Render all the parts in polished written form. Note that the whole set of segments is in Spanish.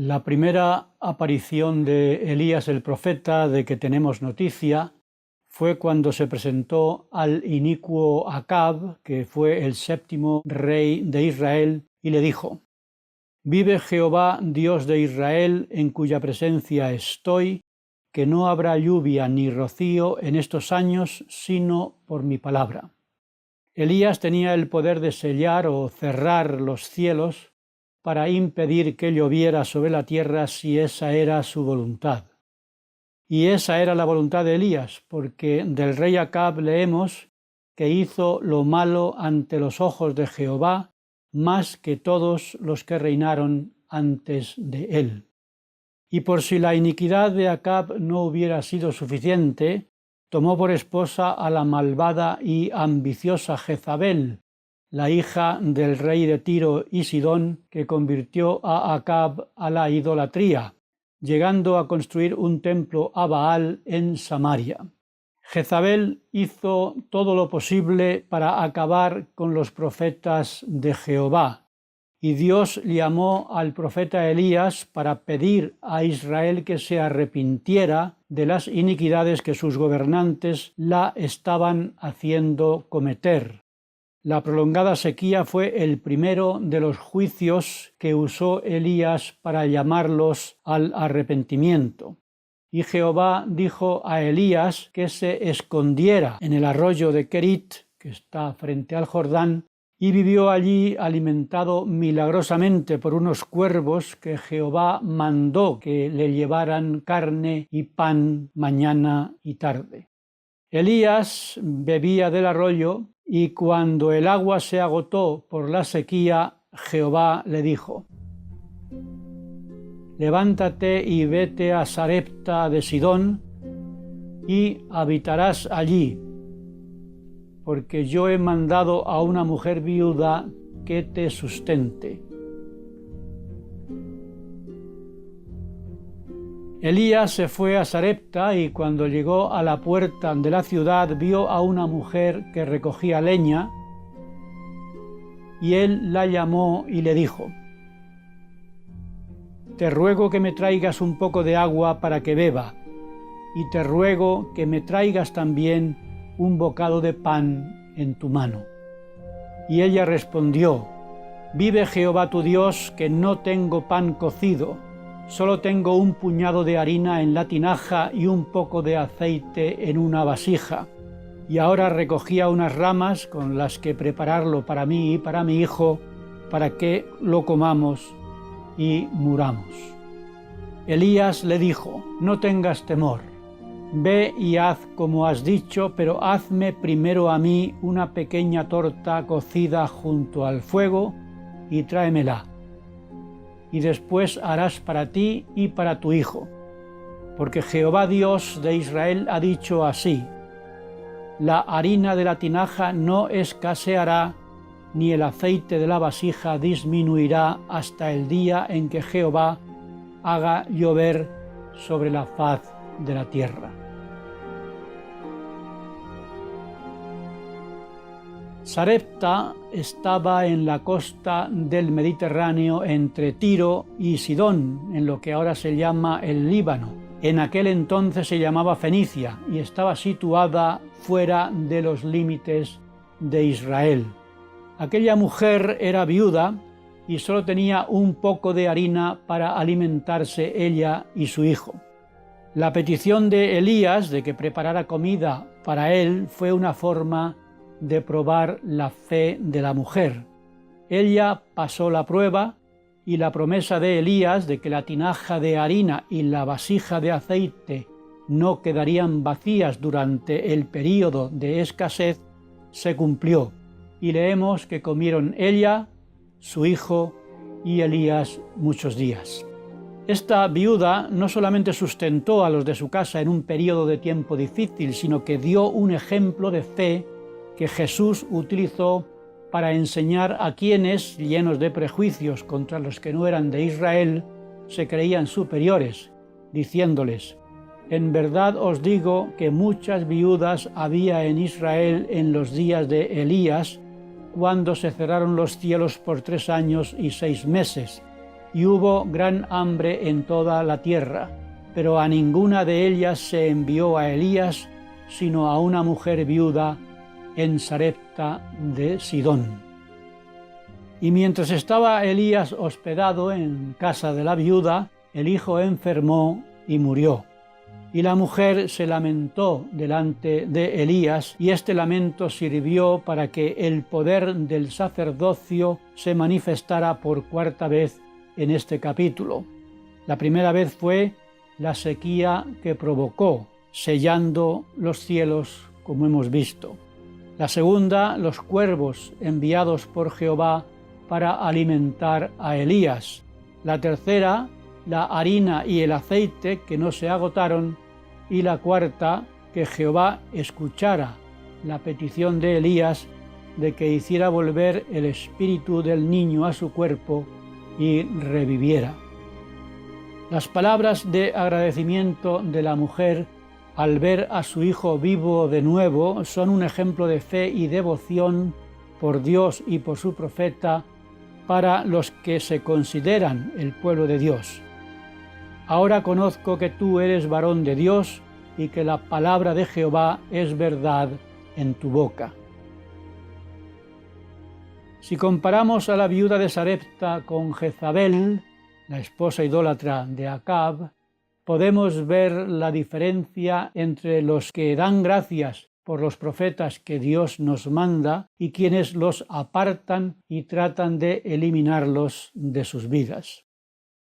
La primera aparición de Elías el profeta de que tenemos noticia fue cuando se presentó al inicuo Acab, que fue el 7º rey de Israel, y le dijo: «Vive Jehová, Dios de Israel, en cuya presencia estoy, que no habrá lluvia ni rocío en estos años, sino por mi palabra». Elías tenía el poder de sellar o cerrar los cielos para impedir que lloviera sobre la tierra si esa era su voluntad. Y esa era la voluntad de Elías, porque del rey Acab leemos que hizo lo malo ante los ojos de Jehová, más que todos los que reinaron antes de él. Y por si la iniquidad de Acab no hubiera sido suficiente, tomó por esposa a la malvada y ambiciosa Jezabel, la hija del rey de Tiro y Sidón, que convirtió a Acab a la idolatría, llegando a construir un templo a Baal en Samaria. Jezabel hizo todo lo posible para acabar con los profetas de Jehová, y Dios llamó al profeta Elías para pedir a Israel que se arrepintiera de las iniquidades que sus gobernantes la estaban haciendo cometer. La prolongada sequía fue el primero de los juicios que usó Elías para llamarlos al arrepentimiento. Y Jehová dijo a Elías que se escondiera en el arroyo de Kerit, que está frente al Jordán, y vivió allí alimentado milagrosamente por unos cuervos que Jehová mandó que le llevaran carne y pan mañana y tarde. Elías bebía del arroyo, y cuando el agua se agotó por la sequía, Jehová le dijo: «Levántate y vete a Sarepta de Sidón, y habitarás allí, porque yo he mandado a una mujer viuda que te sustente». Elías se fue a Sarepta y cuando llegó a la puerta de la ciudad vio a una mujer que recogía leña, y él la llamó y le dijo: «Te ruego que me traigas un poco de agua para que beba, y te ruego que me traigas también un bocado de pan en tu mano». Y ella respondió: «Vive Jehová tu Dios, que no tengo pan cocido, solo tengo un puñado de harina en la tinaja y un poco de aceite en una vasija, y ahora recogía unas ramas con las que prepararlo para mí y para mi hijo, para que lo comamos y muramos». Elías le dijo: «No tengas temor, ve y haz como has dicho, pero hazme primero a mí una pequeña torta cocida junto al fuego y tráemela, y después harás para ti y para tu hijo, porque Jehová Dios de Israel ha dicho así: la harina de la tinaja no escaseará, ni el aceite de la vasija disminuirá hasta el día en que Jehová haga llover sobre la faz de la tierra». Sarepta estaba en la costa del Mediterráneo entre Tiro y Sidón, en lo que ahora se llama el Líbano. En aquel entonces se llamaba Fenicia y estaba situada fuera de los límites de Israel. Aquella mujer era viuda y solo tenía un poco de harina para alimentarse ella y su hijo. La petición de Elías de que preparara comida para él fue una forma de probar la fe de la mujer. Ella pasó la prueba, y la promesa de Elías de que la tinaja de harina y la vasija de aceite no quedarían vacías durante el período de escasez se cumplió, y leemos que comieron ella, su hijo y Elías muchos días. Esta viuda no solamente sustentó a los de su casa en un período de tiempo difícil, sino que dio un ejemplo de fe que Jesús utilizó para enseñar a quienes, llenos de prejuicios contra los que no eran de Israel, se creían superiores, diciéndoles: «En verdad os digo que muchas viudas había en Israel en los días de Elías, cuando se cerraron los cielos por 3 años y 6 meses, y hubo gran hambre en toda la tierra, pero a ninguna de ellas se envió a Elías, sino a una mujer viuda en Sarepta de Sidón. Y mientras estaba Elías hospedado en casa de la viuda, el hijo enfermó y murió. Y la mujer se lamentó delante de Elías, y este lamento sirvió para que el poder del sacerdocio se manifestara por cuarta vez en este capítulo. La primera vez fue la sequía que provocó, sellando los cielos, como hemos visto. La segunda, los cuervos enviados por Jehová para alimentar a Elías. La tercera, la harina y el aceite que no se agotaron. Y la cuarta, que Jehová escuchara la petición de Elías de que hiciera volver el espíritu del niño a su cuerpo y reviviera. Las palabras de agradecimiento de la mujer al ver a su hijo vivo de nuevo son un ejemplo de fe y devoción por Dios y por su profeta para los que se consideran el pueblo de Dios. Ahora conozco que tú eres varón de Dios y que la palabra de Jehová es verdad en tu boca. Si comparamos a la viuda de Sarepta con Jezabel, la esposa idólatra de Acab, podemos ver la diferencia entre los que dan gracias por los profetas que Dios nos manda y quienes los apartan y tratan de eliminarlos de sus vidas.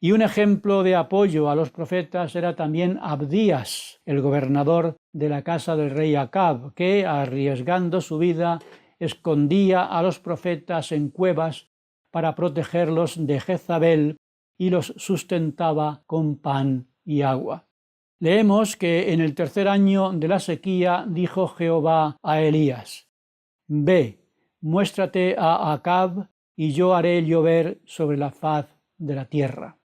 Y un ejemplo de apoyo a los profetas era también Abdías, el gobernador de la casa del rey Acab, que, arriesgando su vida, escondía a los profetas en cuevas para protegerlos de Jezabel y los sustentaba con pan y agua. Leemos que en el tercer año de la sequía dijo Jehová a Elías: «Ve, muéstrate a Acab, y yo haré llover sobre la faz de la tierra».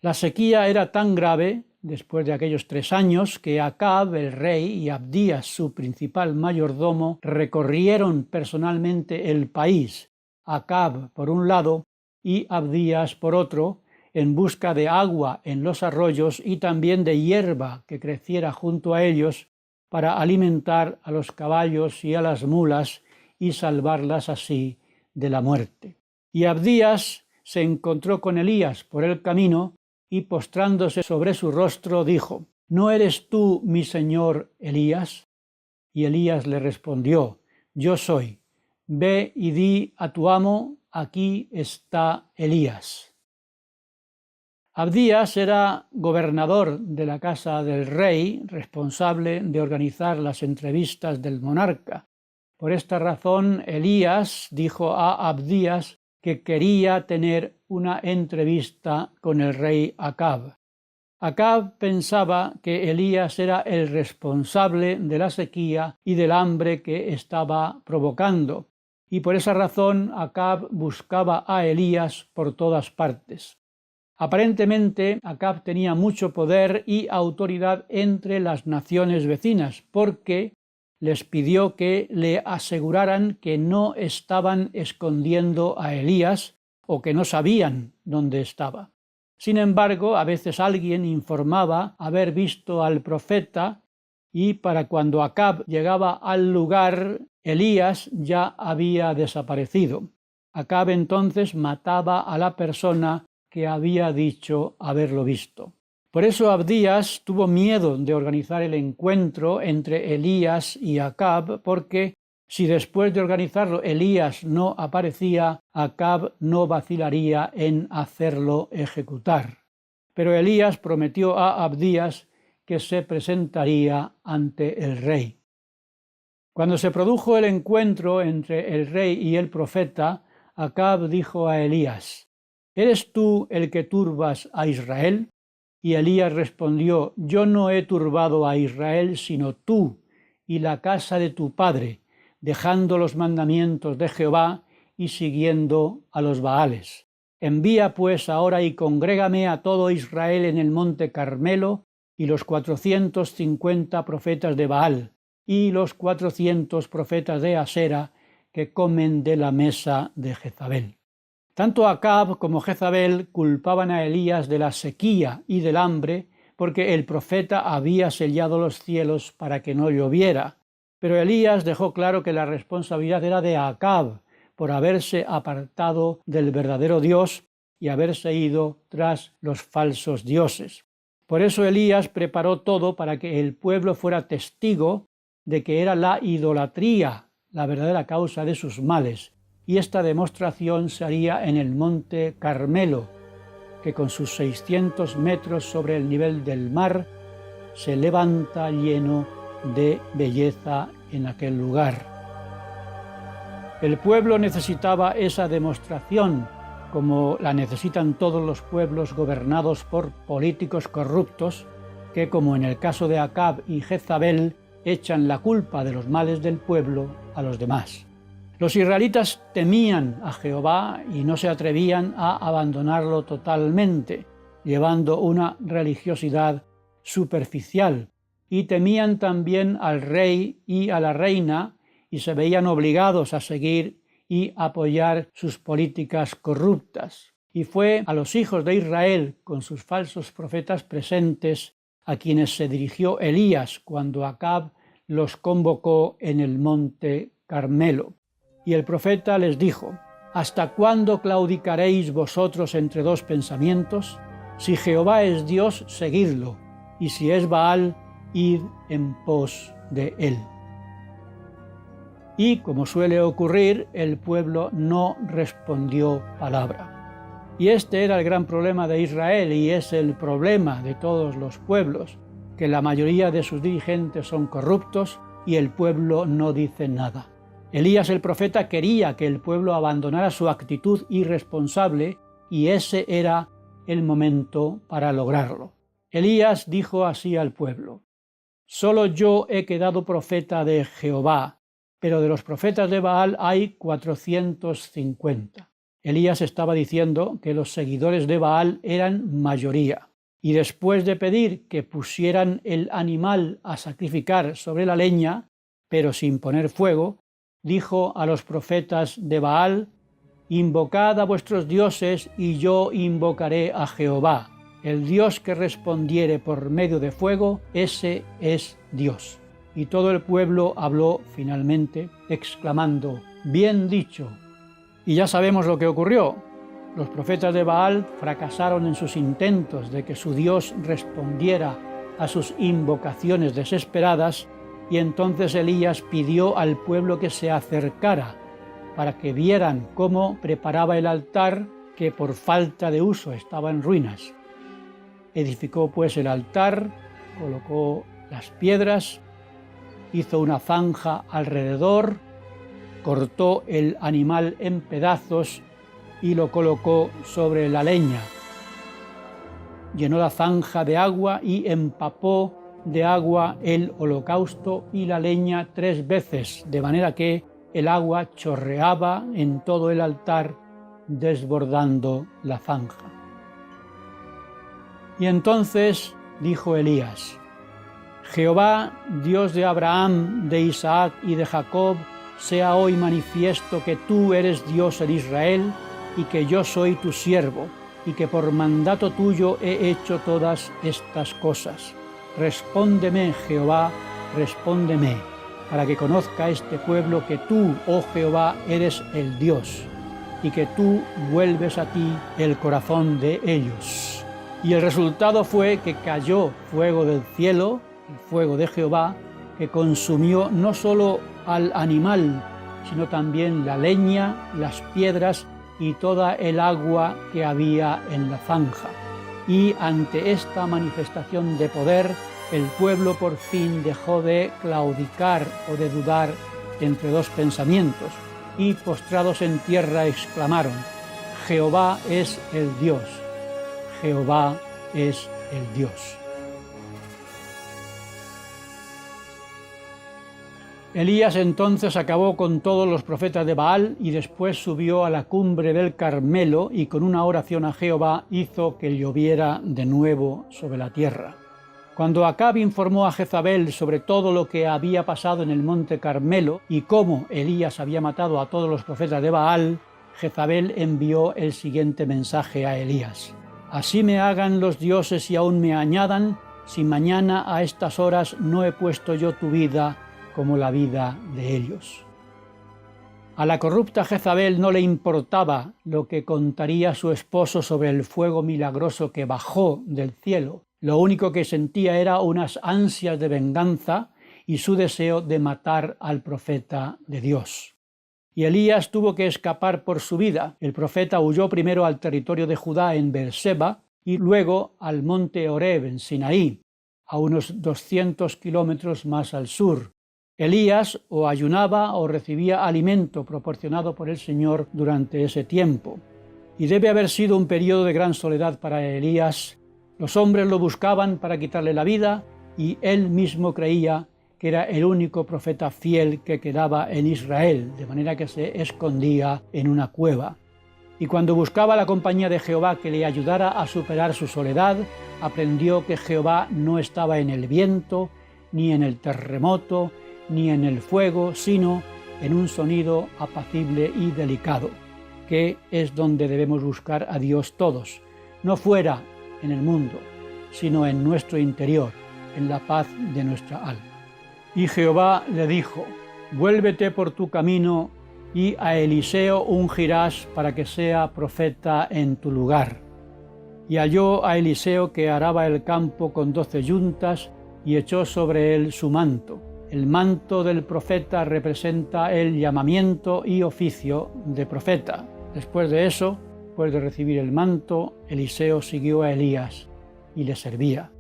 La sequía era tan grave, después de aquellos 3 años, que Acab, el rey, y Abdías, su principal mayordomo, recorrieron personalmente el país, Acab por un lado y Abdías por otro, en busca de agua en los arroyos y también de hierba que creciera junto a ellos para alimentar a los caballos y a las mulas y salvarlas así de la muerte. Y Abdías se encontró con Elías por el camino y postrándose sobre su rostro dijo: «¿No eres tú mi señor Elías?». Y Elías le respondió: «Yo soy. Ve y di a tu amo: aquí está Elías». Abdías era gobernador de la casa del rey, responsable de organizar las entrevistas del monarca. Por esta razón, Elías dijo a Abdías que quería tener una entrevista con el rey Acab. Acab pensaba que Elías era el responsable de la sequía y del hambre que estaba provocando, y por esa razón Acab buscaba a Elías por todas partes. Aparentemente, Acab tenía mucho poder y autoridad entre las naciones vecinas, porque les pidió que le aseguraran que no estaban escondiendo a Elías o que no sabían dónde estaba. Sin embargo, a veces alguien informaba haber visto al profeta y para cuando Acab llegaba al lugar, Elías ya había desaparecido. Acab entonces mataba a la persona que había dicho haberlo visto. Por eso Abdías tuvo miedo de organizar el encuentro entre Elías y Acab, porque si después de organizarlo Elías no aparecía, Acab no vacilaría en hacerlo ejecutar. Pero Elías prometió a Abdías que se presentaría ante el rey. Cuando se produjo el encuentro entre el rey y el profeta, Acab dijo a Elías: «¿Eres tú el que turbas a Israel?». Y Elías respondió: «Yo no he turbado a Israel, sino tú y la casa de tu padre, dejando los mandamientos de Jehová y siguiendo a los Baales. Envía pues ahora y congrégame a todo Israel en el monte Carmelo, y los 450 profetas de Baal, y los 400 profetas de Asera, que comen de la mesa de Jezabel». Tanto Acab como Jezabel culpaban a Elías de la sequía y del hambre, porque el profeta había sellado los cielos para que no lloviera. Pero Elías dejó claro que la responsabilidad era de Acab, por haberse apartado del verdadero Dios y haberse ido tras los falsos dioses. Por eso Elías preparó todo para que el pueblo fuera testigo de que era la idolatría la verdadera causa de sus males, y esta demostración se haría en el monte Carmelo, que con sus 600 metros sobre el nivel del mar se levanta lleno de belleza en aquel lugar. El pueblo necesitaba esa demostración, como la necesitan todos los pueblos gobernados por políticos corruptos, que, como en el caso de Acab y Jezabel, echan la culpa de los males del pueblo a los demás. Los israelitas temían a Jehová y no se atrevían a abandonarlo totalmente, llevando una religiosidad superficial, y temían también al rey y a la reina, y se veían obligados a seguir y apoyar sus políticas corruptas. Y fue a los hijos de Israel, con sus falsos profetas presentes, a quienes se dirigió Elías cuando Acab los convocó en el monte Carmelo. Y el profeta les dijo: ¿Hasta cuándo claudicaréis vosotros entre dos pensamientos? Si Jehová es Dios, seguidlo, y si es Baal, id en pos de él. Y, como suele ocurrir, el pueblo no respondió palabra. Y este era el gran problema de Israel, y es el problema de todos los pueblos, que la mayoría de sus dirigentes son corruptos y el pueblo no dice nada. Elías el profeta quería que el pueblo abandonara su actitud irresponsable, y ese era el momento para lograrlo. Elías dijo así al pueblo: «Solo yo he quedado profeta de Jehová, pero de los profetas de Baal hay 450. Elías estaba diciendo que los seguidores de Baal eran mayoría, y después de pedir que pusieran el animal a sacrificar sobre la leña, pero sin poner fuego, dijo a los profetas de Baal: «Invocad a vuestros dioses y yo invocaré a Jehová. El Dios que respondiere por medio de fuego, ese es Dios». Y todo el pueblo habló finalmente, exclamando: «Bien dicho». Y ya sabemos lo que ocurrió. Los profetas de Baal fracasaron en sus intentos de que su Dios respondiera a sus invocaciones desesperadas, y entonces Elías pidió al pueblo que se acercara para que vieran cómo preparaba el altar, que por falta de uso estaba en ruinas. Edificó pues el altar, colocó las piedras, hizo una zanja alrededor, cortó el animal en pedazos y lo colocó sobre la leña. Llenó la zanja de agua y empapó de agua el holocausto y la leña 3 veces, de manera que el agua chorreaba en todo el altar, desbordando la zanja. Y entonces dijo Elías: «Jehová, Dios de Abraham, de Isaac y de Jacob, sea hoy manifiesto que tú eres Dios en Israel, y que yo soy tu siervo, y que por mandato tuyo he hecho todas estas cosas. Respóndeme, Jehová, respóndeme, para que conozca este pueblo que tú, oh Jehová, eres el Dios, y que tú vuelves a ti el corazón de ellos». Y el resultado fue que cayó fuego del cielo, el fuego de Jehová, que consumió no solo al animal, sino también la leña, las piedras y toda el agua que había en la zanja. Y ante esta manifestación de poder, el pueblo por fin dejó de claudicar o de dudar entre dos pensamientos, y postrados en tierra exclamaron: «Jehová es el Dios, Jehová es el Dios». Elías entonces acabó con todos los profetas de Baal y después subió a la cumbre del Carmelo y con una oración a Jehová hizo que lloviera de nuevo sobre la tierra. Cuando Acab informó a Jezabel sobre todo lo que había pasado en el monte Carmelo y cómo Elías había matado a todos los profetas de Baal, Jezabel envió el siguiente mensaje a Elías: «Así me hagan los dioses y aún me añadan, si mañana a estas horas no he puesto yo tu vida como la vida de ellos». A la corrupta Jezabel no le importaba lo que contaría su esposo sobre el fuego milagroso que bajó del cielo. Lo único que sentía era unas ansias de venganza y su deseo de matar al profeta de Dios. Y Elías tuvo que escapar por su vida. El profeta huyó primero al territorio de Judá en Beerseba y luego al monte Horeb en Sinaí, a unos 200 kilómetros más al sur. Elías o ayunaba o recibía alimento proporcionado por el Señor durante ese tiempo. Y debe haber sido un periodo de gran soledad para Elías. Los hombres lo buscaban para quitarle la vida y él mismo creía que era el único profeta fiel que quedaba en Israel, de manera que se escondía en una cueva. Y cuando buscaba la compañía de Jehová que le ayudara a superar su soledad, aprendió que Jehová no estaba en el viento, ni en el terremoto, ni en el fuego, sino en un sonido apacible y delicado, que es donde debemos buscar a Dios todos, no fuera en el mundo, sino en nuestro interior, en la paz de nuestra alma. Y Jehová le dijo: «Vuélvete por tu camino y a Eliseo ungirás para que sea profeta en tu lugar». Y halló a Eliseo que araba el campo con 12 yuntas y echó sobre él su manto. El manto del profeta representa el llamamiento y oficio de profeta. Después de eso, después de recibir el manto, Eliseo siguió a Elías y le servía.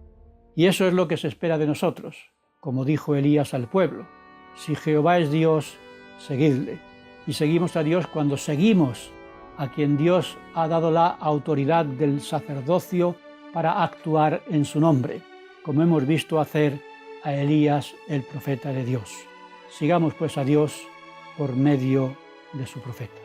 Y eso es lo que se espera de nosotros, como dijo Elías al pueblo: si Jehová es Dios, seguidle. Y seguimos a Dios cuando seguimos a quien Dios ha dado la autoridad del sacerdocio para actuar en su nombre, como hemos visto hacer a Elías, el profeta de Dios. Sigamos pues a Dios por medio de su profeta.